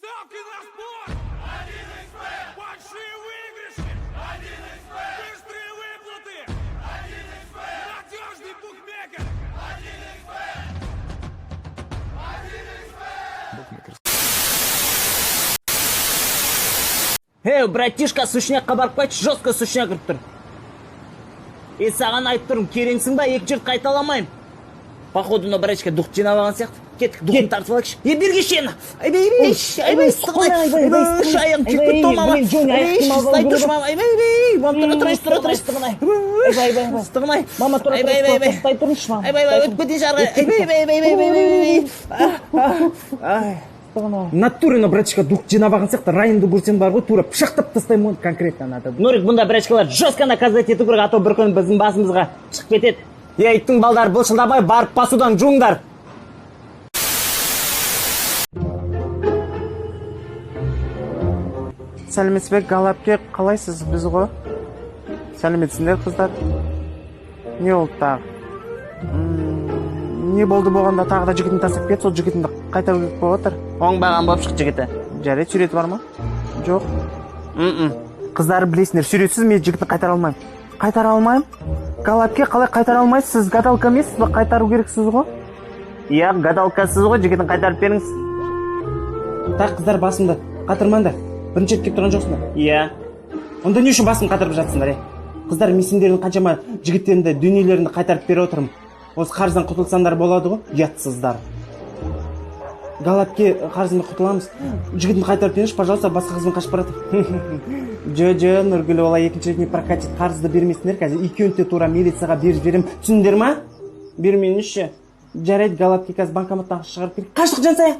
Ставки на спорт! 1xBet! Большие выигрыши! 1xBet! Быстрые выплаты! 1xBet! Надежный букмекер! 1xBet! Эй, братишка, сушняққа барып қайтшы, жестко сушняқ кіріп тұр. Саған айтып тұрмын, кереңсің ба, екі жерді қайталамайым. Походу, но братишка дух жинап алған сияқты. Кеттік, духын тартып алайықшы. Берге шені. Айбай, сығынай. Аяғым күйіп томама. Стай тұршы, мама. Тұра, сығынай. Мама, тұра, стай тұршы, мама. Өтіп көтен жарға. Натурно, братишка, дух жинап алған сияқты, райымды көрсем бар ғой, тура пышақтап тастаймын конкретно надо. Нурик, бұнда братишкалар жестко наказать ету керек, а то бір күн біздің басымызға шығып кетеді. Иттің балдар бұлшылдамай барып басудан жуыңдар. Сәлеметсіз, Галапке, қалайсыз біз ғой? Сәлеметсіңдер, қыздар. Не болды тағы? Не болды болғанда тағы да жігітін тастап кет, сол жігітінді қайтару керек болып отыр. Оңбаған болып шық жігіті. Жарайды, суреті бар ма? Жоқ. Қыздар білесіңдер, суретсіз мен жігітін қайтара алмаймын. Қайтара алмаймын? Галапке, қалай қайтара алмайсыз? Сіз гадалка емессіз ба? Қайтару керексіз ғой? Иә, гадалкасыз ғой, жігітін қайтарып беріңіз. Так, қыздар, басымды қатырмаңдар. Бірінші рет келіп тұрған жоқсыңдар. Иә. Онда не үшін басымды қатырып жатсыңдар, Қыздар, мен сендердің қаншама жігіттерімді, дүниелерімді қайтарып беріп отырмын. Осы қарыздан құтылсаңдар болады ғой, ұятсыздар. Галапке, қарыздан құтыламыз. Жігітін қайтарып беріңізші, пожалуйста, басқа қызбен қашып барады. Жо, Нұргүл, олай екінші рет не прокатит, қарызды бермесіңдер, қазір екеуін де тура милицияға беріп жіберем. Түсіндіңдер ма? Бермейінізші. Жарайды, Галапке қазір банкоматтан шығарып керек. Қаштық, Жансая?